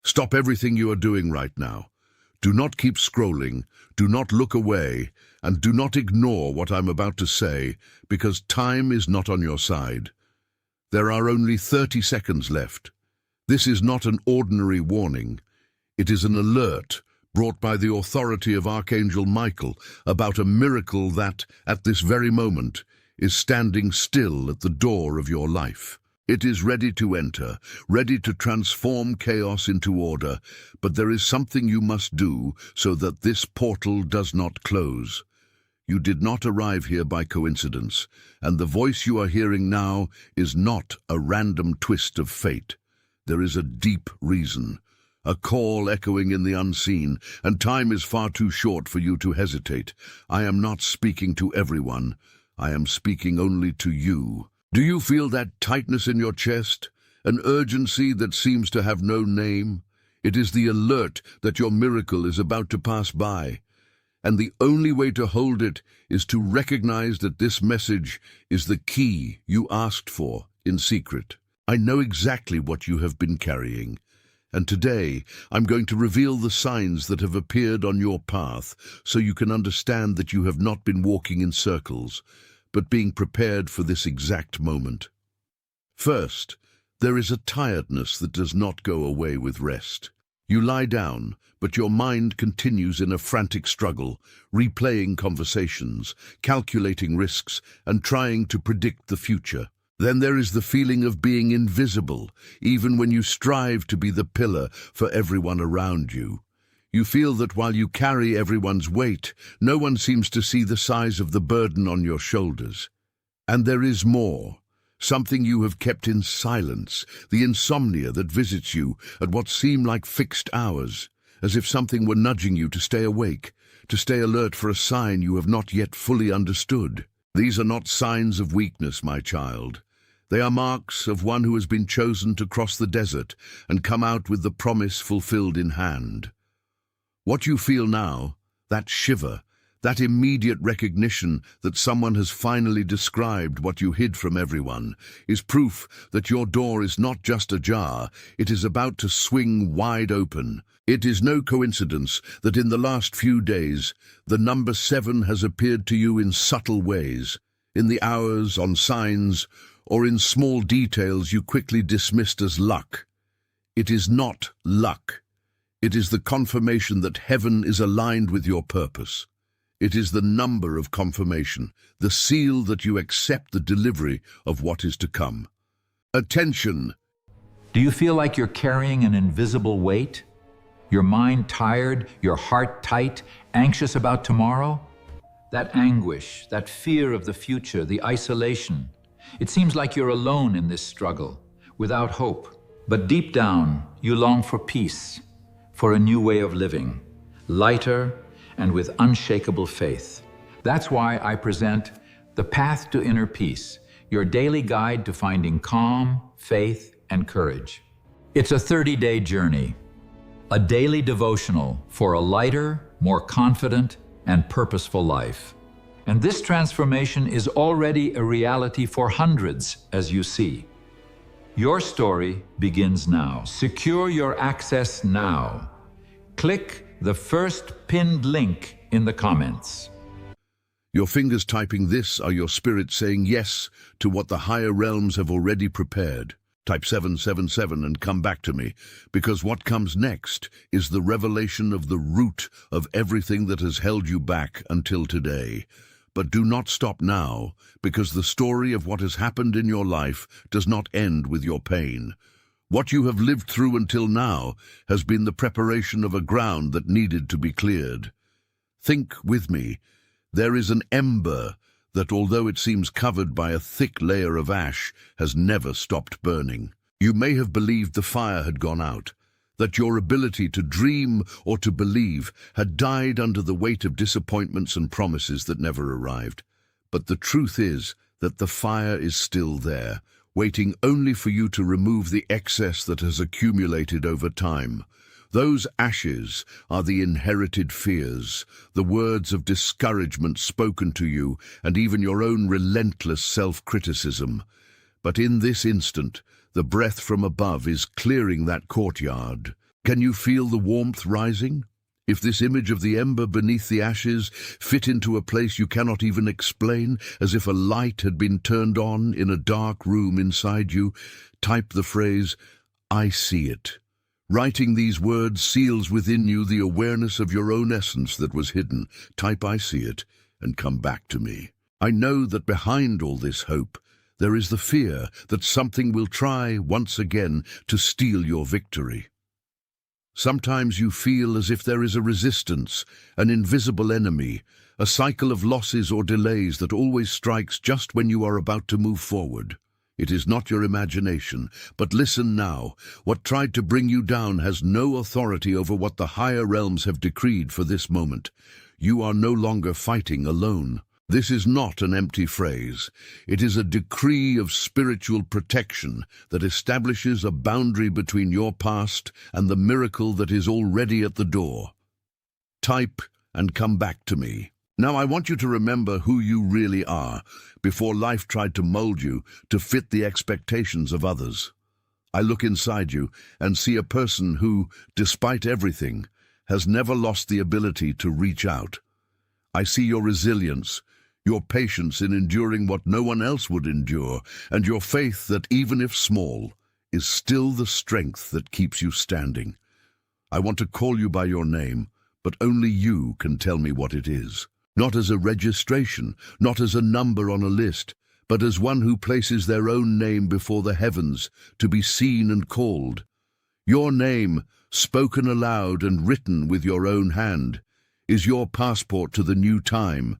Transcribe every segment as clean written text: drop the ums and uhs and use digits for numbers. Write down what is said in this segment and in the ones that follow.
Stop everything you are doing right now. Do not keep scrolling, do not look away, and do not ignore what I'm about to say, because time is not on your side. There are only 30 seconds left. This is not an ordinary warning. It is an alert brought by the authority of Archangel Michael about a miracle that, at this very moment, is standing still at the door of your life. It is ready to enter, ready to transform chaos into order, but there is something you must do so that this portal does not close. You did not arrive here by coincidence, and the voice you are hearing now is not a random twist of fate. There is a deep reason, a call echoing in the unseen, and time is far too short for you to hesitate. I am not speaking to everyone. I am speaking only to you. Do you feel that tightness in your chest? An urgency that seems to have no name? It is the alert that your miracle is about to pass by. And the only way to hold it is to recognize that this message is the key you asked for in secret. I know exactly what you have been carrying. And today, I'm going to reveal the signs that have appeared on your path so you can understand that you have not been walking in circles, but being prepared for this exact moment. First, there is a tiredness that does not go away with rest. You lie down, but your mind continues in a frantic struggle, replaying conversations, calculating risks, and trying to predict the future. Then there is the feeling of being invisible, even when you strive to be the pillar for everyone around you. You feel that while you carry everyone's weight, no one seems to see the size of the burden on your shoulders. And there is more. Something you have kept in silence, the insomnia that visits you at what seem like fixed hours, as if something were nudging you to stay awake, to stay alert for a sign you have not yet fully understood. These are not signs of weakness, my child. They are marks of one who has been chosen to cross the desert and come out with the promise fulfilled in hand. What you feel now, that shiver, that immediate recognition that someone has finally described what you hid from everyone, is proof that your door is not just ajar, it is about to swing wide open. It is no coincidence that in the last few days, the number 7 has appeared to you in subtle ways, in the hours, on signs, or in small details you quickly dismissed as luck. It is not luck. It is the confirmation that heaven is aligned with your purpose. It is the number of confirmation, the seal that you accept the delivery of what is to come. Attention! Do you feel like you're carrying an invisible weight? Your mind tired, your heart tight, anxious about tomorrow? That anguish, that fear of the future, the isolation. It seems like you're alone in this struggle, without hope. But deep down, you long for peace, for a new way of living, lighter and with unshakable faith. That's why I present The Path to Inner Peace, your daily guide to finding calm, faith, and courage. It's a 30-day journey, a daily devotional for a lighter, more confident, and purposeful life. And this transformation is already a reality for hundreds, as you see. Your story begins now. Secure your access now. Click the first pinned link in the comments. Your fingers typing this are your spirit saying yes to what the higher realms have already prepared. Type 777 and come back to me, because what comes next is the revelation of the root of everything that has held you back until today. But do not stop now, because the story of what has happened in your life does not end with your pain. What you have lived through until now has been the preparation of a ground that needed to be cleared. Think with me. There is an ember that, although it seems covered by a thick layer of ash, has never stopped burning. You may have believed the fire had gone out, that your ability to dream or to believe had died under the weight of disappointments and promises that never arrived. But the truth is that the fire is still there, waiting only for you to remove the excess that has accumulated over time. Those ashes are the inherited fears, the words of discouragement spoken to you, and even your own relentless self-criticism. But in this instant, the breath from above is clearing that courtyard. Can you feel the warmth rising? If this image of the ember beneath the ashes fit into a place you cannot even explain, as if a light had been turned on in a dark room inside you, type the phrase, "I see it." Writing these words seals within you the awareness of your own essence that was hidden. Type "I see it" and come back to me. I know that behind all this hope, there is the fear that something will try once again to steal your victory. Sometimes you feel as if there is a resistance, an invisible enemy, a cycle of losses or delays that always strikes just when you are about to move forward. It is not your imagination, but listen now. What tried to bring you down has no authority over what the higher realms have decreed for this moment. You are no longer fighting alone. This is not an empty phrase. It is a decree of spiritual protection that establishes a boundary between your past and the miracle that is already at the door. Type and come back to me. Now I want you to remember who you really are before life tried to mold you to fit the expectations of others. I look inside you and see a person who, despite everything, has never lost the ability to reach out. I see your resilience, your patience in enduring what no one else would endure, and your faith that even if small, is still the strength that keeps you standing. I want to call you by your name, but only you can tell me what it is. Not as a registration, not as a number on a list, but as one who places their own name before the heavens to be seen and called. Your name, spoken aloud and written with your own hand, is your passport to the new time.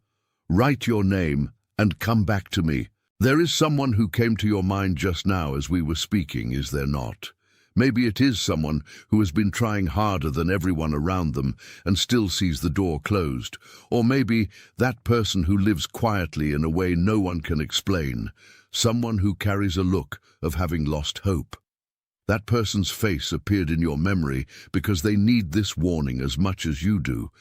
Write your name and come back to me. There is someone who came to your mind just now as we were speaking, is there not? Maybe it is someone who has been trying harder than everyone around them and still sees the door closed. Or maybe that person who lives quietly in a way no one can explain. Someone who carries a look of having lost hope. That person's face appeared in your memory because they need this warning as much as you do.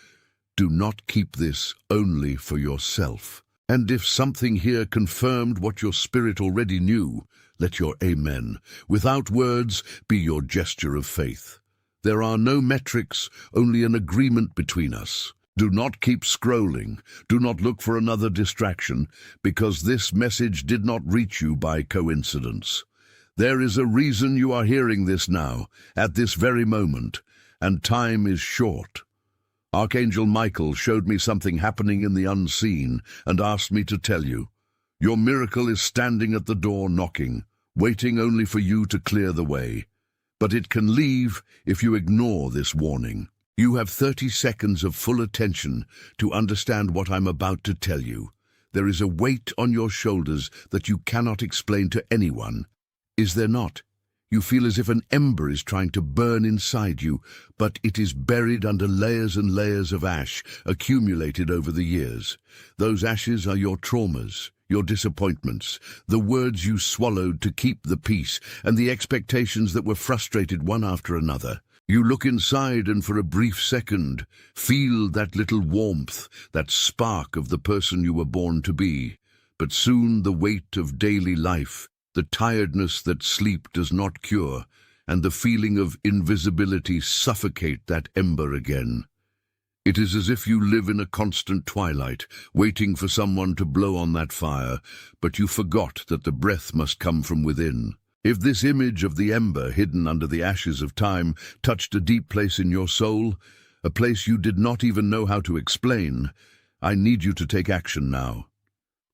Do not keep this only for yourself. And if something here confirmed what your spirit already knew, let your amen, without words, be your gesture of faith. There are no metrics, only an agreement between us. Do not keep scrolling. Do not look for another distraction, because this message did not reach you by coincidence. There is a reason you are hearing this now, at this very moment, and time is short. Archangel Michael showed me something happening in the unseen and asked me to tell you. Your miracle is standing at the door knocking, waiting only for you to clear the way. But it can leave if you ignore this warning. You have 30 seconds of full attention to understand what I'm about to tell you. There is a weight on your shoulders that you cannot explain to anyone. Is there not? You feel as if an ember is trying to burn inside you, but it is buried under layers and layers of ash accumulated over the years. Those ashes are your traumas, your disappointments, the words you swallowed to keep the peace, and the expectations that were frustrated one after another. You look inside and for a brief second feel that little warmth, that spark of the person you were born to be. But soon the weight of daily life, the tiredness that sleep does not cure, and the feeling of invisibility suffocate that ember again. It is as if you live in a constant twilight, waiting for someone to blow on that fire, but you forgot that the breath must come from within. If this image of the ember hidden under the ashes of time touched a deep place in your soul, a place you did not even know how to explain, I need you to take action now.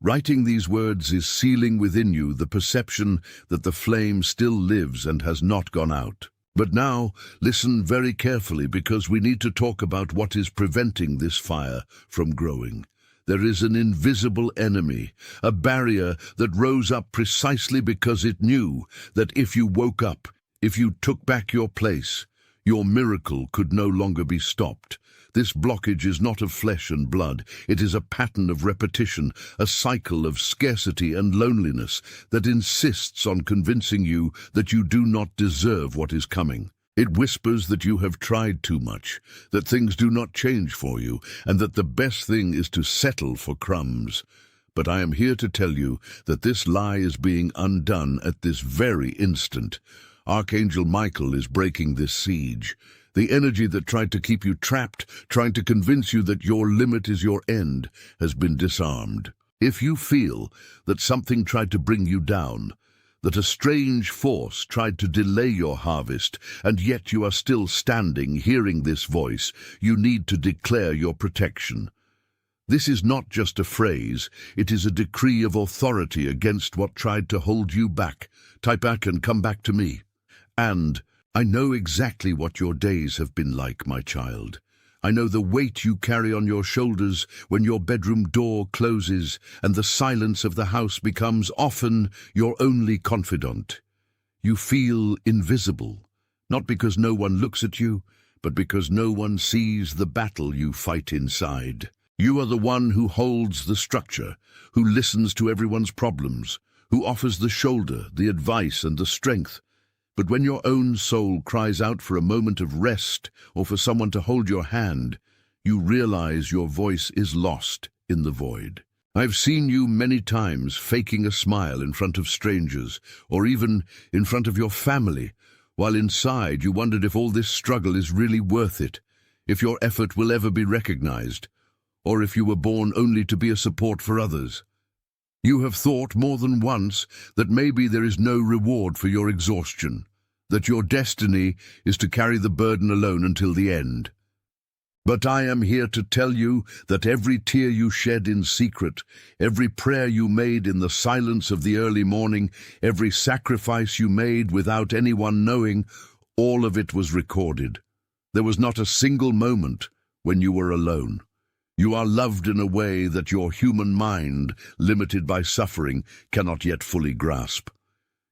Writing these words is sealing within you the perception that the flame still lives and has not gone out. But now, listen very carefully, because we need to talk about what is preventing this fire from growing. There is an invisible enemy, a barrier that rose up precisely because it knew that if you woke up, if you took back your place, your miracle could no longer be stopped. This blockage is not of flesh and blood. It is a pattern of repetition, a cycle of scarcity and loneliness that insists on convincing you that you do not deserve what is coming. It whispers that you have tried too much, that things do not change for you, and that the best thing is to settle for crumbs. But I am here to tell you that this lie is being undone at this very instant. Archangel Michael is breaking this siege. The energy that tried to keep you trapped, trying to convince you that your limit is your end, has been disarmed. If you feel that something tried to bring you down, that a strange force tried to delay your harvest, and yet you are still standing, hearing this voice, you need to declare your protection. This is not just a phrase, it is a decree of authority against what tried to hold you back. Type back and come back to me. And I know exactly what your days have been like, my child. I know the weight you carry on your shoulders when your bedroom door closes and the silence of the house becomes often your only confidant. You feel invisible, not because no one looks at you, but because no one sees the battle you fight inside. You are the one who holds the structure, who listens to everyone's problems, who offers the shoulder, the advice, and the strength. But when your own soul cries out for a moment of rest or for someone to hold your hand, you realize your voice is lost in the void. I've seen you many times faking a smile in front of strangers or even in front of your family, while inside you wondered if all this struggle is really worth it, if your effort will ever be recognized, or if you were born only to be a support for others. You have thought more than once that maybe there is no reward for your exhaustion, that your destiny is to carry the burden alone until the end. But I am here to tell you that every tear you shed in secret, every prayer you made in the silence of the early morning, every sacrifice you made without anyone knowing, all of it was recorded. There was not a single moment when you were alone. You are loved in a way that your human mind, limited by suffering, cannot yet fully grasp.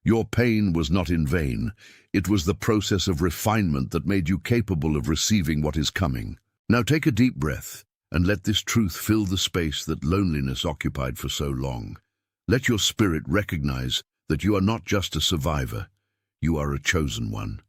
Your pain was not in vain. It was the process of refinement that made you capable of receiving what is coming. Now take a deep breath and let this truth fill the space that loneliness occupied for so long. Let your spirit recognize that you are not just a survivor, you are a chosen one.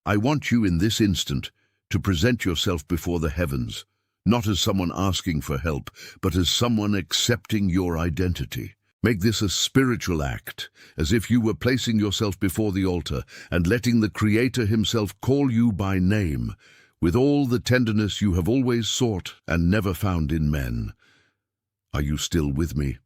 I want you in this instant to present yourself before the heavens, not as someone asking for help, but as someone accepting your identity. Make this a spiritual act, as if you were placing yourself before the altar and letting the Creator himself call you by name, with all the tenderness you have always sought and never found in men. Are you still with me?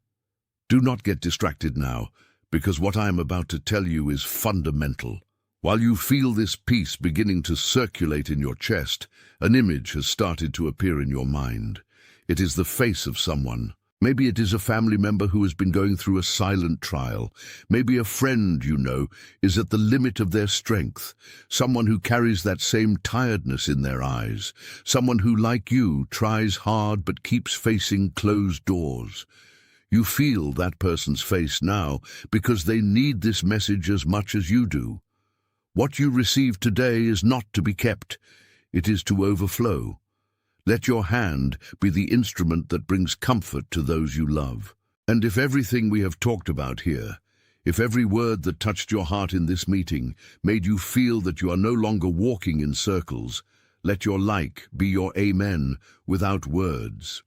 Do not get distracted now, because what I am about to tell you is fundamental. While you feel this peace beginning to circulate in your chest, an image has started to appear in your mind. It is the face of someone. Maybe it is a family member who has been going through a silent trial. Maybe a friend you know is at the limit of their strength. Someone who carries that same tiredness in their eyes. Someone who, like you, tries hard but keeps facing closed doors. You feel that person's face now because they need this message as much as you do. What you receive today is not to be kept. It is to overflow. Let your hand be the instrument that brings comfort to those you love. And if everything we have talked about here, if every word that touched your heart in this meeting made you feel that you are no longer walking in circles, let your like be your amen without words.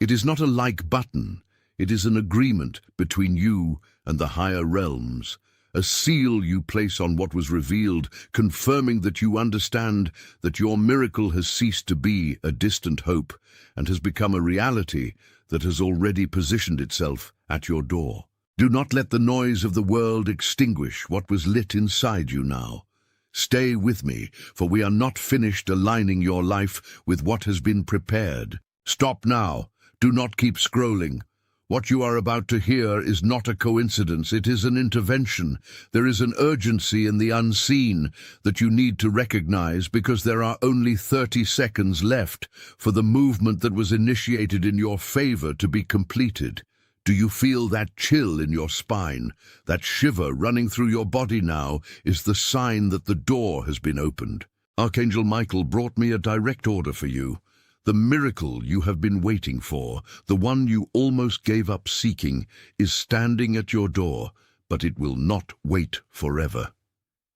It is not a like button. It is an agreement between you and the higher realms. A seal you place on what was revealed, confirming that you understand that your miracle has ceased to be a distant hope and has become a reality that has already positioned itself at your door. Do not let the noise of the world extinguish what was lit inside you now. Stay with me, for we are not finished aligning your life with what has been prepared. Stop now. Do not keep scrolling. What you are about to hear is not a coincidence, it is an intervention. There is an urgency in the unseen that you need to recognize because there are only 30 seconds left for the movement that was initiated in your favor to be completed. Do you feel that chill in your spine? That shiver running through your body now is the sign that the door has been opened. Archangel Michael brought me a direct order for you. The miracle you have been waiting for, the one you almost gave up seeking, is standing at your door, but it will not wait forever.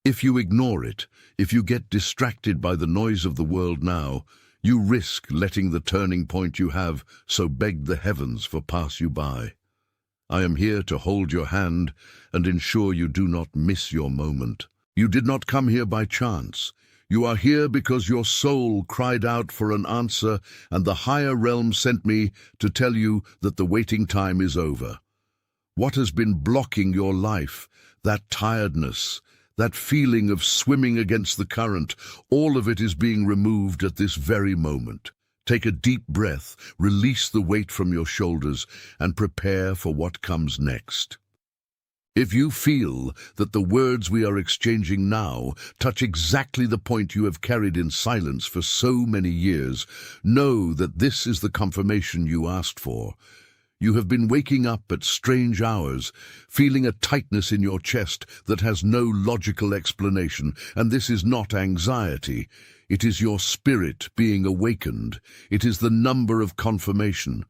If you ignore it, if you get distracted by the noise of the world now, you risk letting the turning point you have so beg the heavens for pass you by. I am here to hold your hand and ensure you do not miss your moment. You did not come here by chance. You are here because your soul cried out for an answer, and the higher realm sent me to tell you that the waiting time is over. What has been blocking your life, that tiredness, that feeling of swimming against the current, all of it is being removed at this very moment. Take a deep breath, release the weight from your shoulders, and prepare for what comes next. If you feel that the words we are exchanging now touch exactly the point you have carried in silence for so many years, know that this is the confirmation you asked for. You have been waking up at strange hours, feeling a tightness in your chest that has no logical explanation, and this is not anxiety. It is your spirit being awakened. It is the number of confirmation.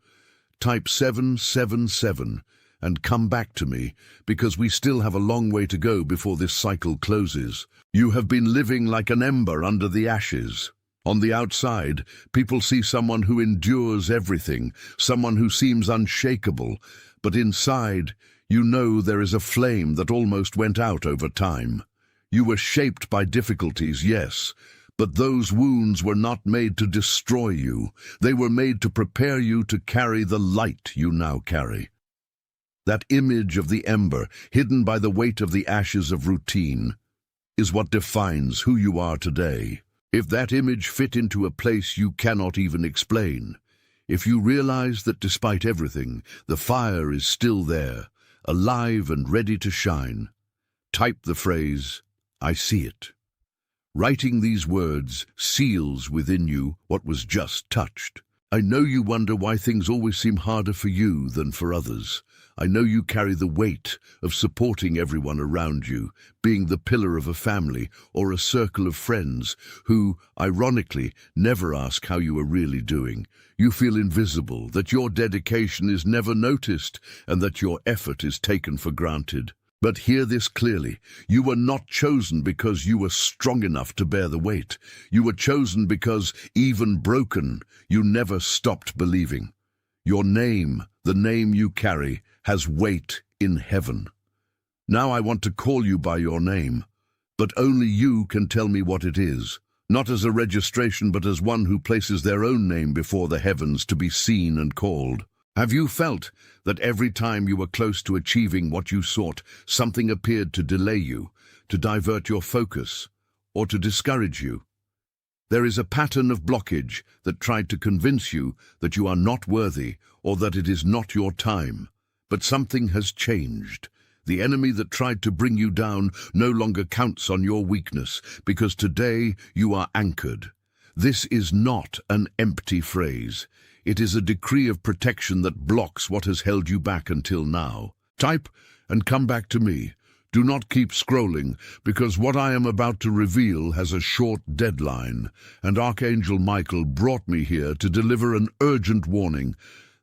Type 777 and come back to me, because we still have a long way to go before this cycle closes. You have been living like an ember under the ashes. On the outside, people see someone who endures everything, someone who seems unshakable, but inside, you know there is a flame that almost went out over time. You were shaped by difficulties, yes, but those wounds were not made to destroy you. They were made to prepare you to carry the light you now carry. That image of the ember, hidden by the weight of the ashes of routine, is what defines who you are today. If that image fit into a place you cannot even explain, if you realize that despite everything, the fire is still there, alive and ready to shine, type the phrase, "I see it." Writing these words seals within you what was just touched. I know you wonder why things always seem harder for you than for others. I know you carry the weight of supporting everyone around you, being the pillar of a family or a circle of friends who, ironically, never ask how you are really doing. You feel invisible, that your dedication is never noticed, and that your effort is taken for granted. But hear this clearly. You were not chosen because you were strong enough to bear the weight. You were chosen because, even broken, you never stopped believing. Your name, the name you carry, has weight in heaven. Now I want to call you by your name, but only you can tell me what it is, not as a registration but as one who places their own name before the heavens to be seen and called. Have you felt that every time you were close to achieving what you sought, something appeared to delay you, to divert your focus, or to discourage you? There is a pattern of blockage that tried to convince you that you are not worthy or that it is not your time. But something has changed. The enemy that tried to bring you down no longer counts on your weakness, because today you are anchored. This is not an empty phrase. It is a decree of protection that blocks what has held you back until now. Type and come back to me. Do not keep scrolling, because what I am about to reveal has a short deadline, and Archangel Michael brought me here to deliver an urgent warning.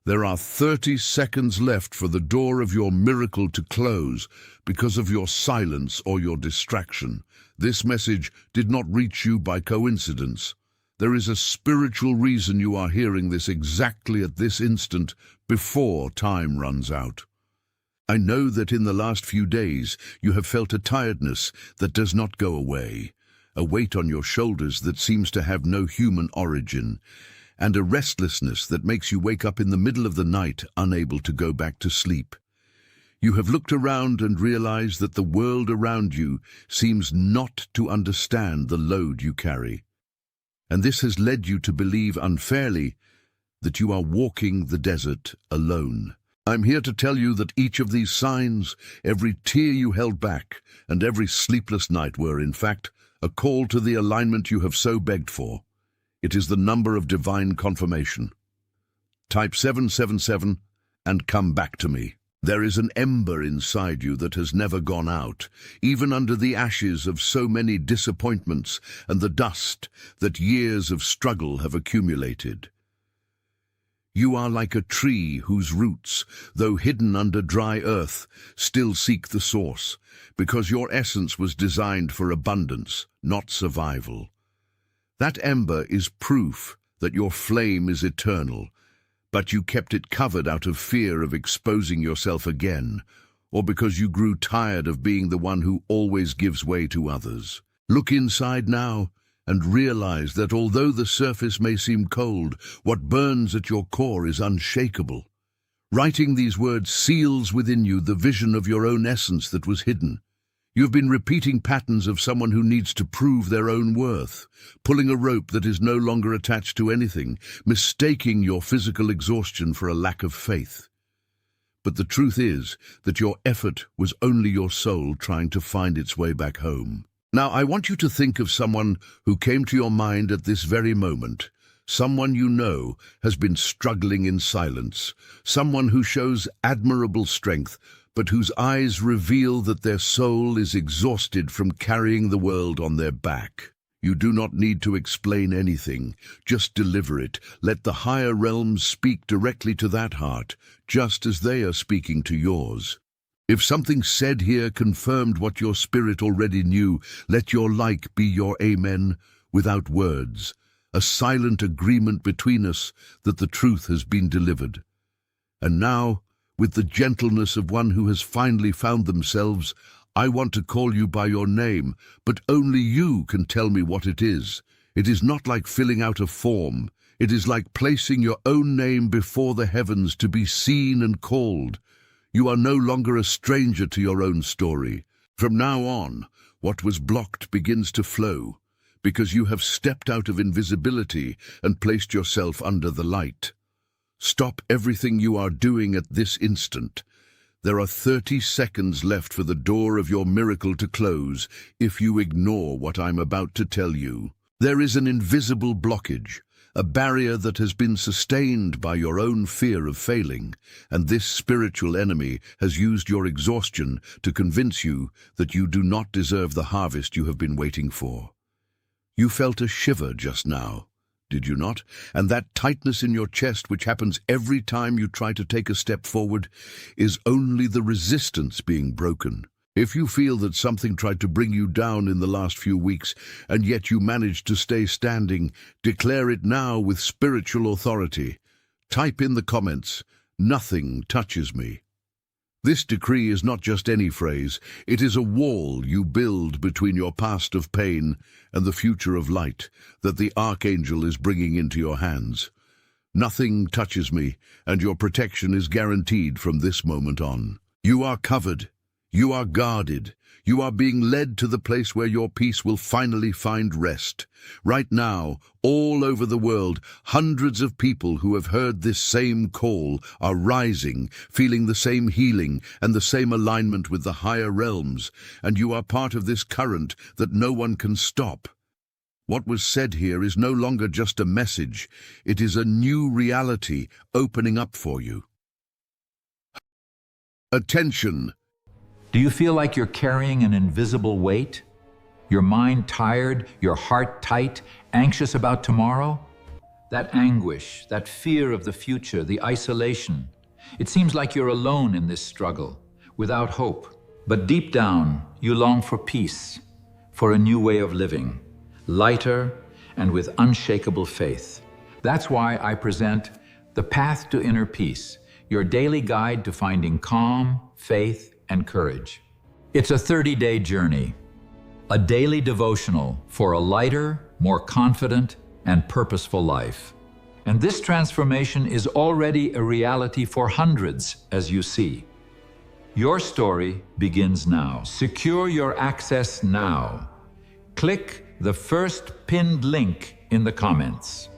There are 30 seconds left for the door of your miracle to close because of your silence or your distraction. This message did not reach you by coincidence. There is a spiritual reason you are hearing this exactly at this instant before time runs out. I know that in the last few days you have felt a tiredness that does not go away, a weight on your shoulders that seems to have no human origin, and a restlessness that makes you wake up in the middle of the night unable to go back to sleep. You have looked around and realized that the world around you seems not to understand the load you carry. And this has led you to believe unfairly that you are walking the desert alone. I'm here to tell you that each of these signs, every tear you held back, and every sleepless night were, in fact, a call to the alignment you have so begged for. It is the number of divine confirmation. Type 777 and come back to me. There is an ember inside you that has never gone out, even under the ashes of so many disappointments and the dust that years of struggle have accumulated. You are like a tree whose roots, though hidden under dry earth, still seek the source, because your essence was designed for abundance, not survival. That ember is proof that your flame is eternal, but you kept it covered out of fear of exposing yourself again, or because you grew tired of being the one who always gives way to others. Look inside now and realize that although the surface may seem cold, what burns at your core is unshakable. Writing these words seals within you the vision of your own essence that was hidden. You've been repeating patterns of someone who needs to prove their own worth, pulling a rope that is no longer attached to anything, mistaking your physical exhaustion for a lack of faith. But the truth is that your effort was only your soul trying to find its way back home. Now, I want you to think of someone who came to your mind at this very moment, someone you know has been struggling in silence, someone who shows admirable strength, but whose eyes reveal that their soul is exhausted from carrying the world on their back. You do not need to explain anything, just deliver it. Let the higher realms speak directly to that heart, just as they are speaking to yours. If something said here confirmed what your spirit already knew, let your like be your amen without words, a silent agreement between us that the truth has been delivered. And now, with the gentleness of one who has finally found themselves, I want to call you by your name, but only you can tell me what it is. It is not like filling out a form. It is like placing your own name before the heavens to be seen and called. You are no longer a stranger to your own story. From now on, what was blocked begins to flow, because you have stepped out of invisibility and placed yourself under the light. Stop everything you are doing at this instant. There are 30 seconds left for the door of your miracle to close if you ignore what I'm about to tell you. There is an invisible blockage, a barrier that has been sustained by your own fear of failing, and this spiritual enemy has used your exhaustion to convince you that you do not deserve the harvest you have been waiting for. You felt a shiver just now, did you not? And that tightness in your chest, which happens every time you try to take a step forward, is only the resistance being broken. If you feel that something tried to bring you down in the last few weeks, and yet you managed to stay standing, declare it now with spiritual authority. Type in the comments, "Nothing touches me." This decree is not just any phrase, it is a wall you build between your past of pain and the future of light that the Archangel is bringing into your hands. Nothing touches me, and your protection is guaranteed from this moment on. You are covered. You are guarded. You are being led to the place where your peace will finally find rest. Right now, all over the world, hundreds of people who have heard this same call are rising, feeling the same healing and the same alignment with the higher realms, and you are part of this current that no one can stop. What was said here is no longer just a message. It is a new reality opening up for you. Attention! Do you feel like you're carrying an invisible weight? Your mind tired, your heart tight, anxious about tomorrow? That anguish, that fear of the future, the isolation. It seems like you're alone in this struggle, without hope. But deep down, you long for peace, for a new way of living, lighter and with unshakable faith. That's why I present The Path to Inner Peace, your daily guide to finding calm, faith, and courage. It's a 30-day journey, a daily devotional for a lighter, more confident, and purposeful life. And this transformation is already a reality for hundreds, as you see. Your story begins now. Secure your access now. Click the first pinned link in the comments.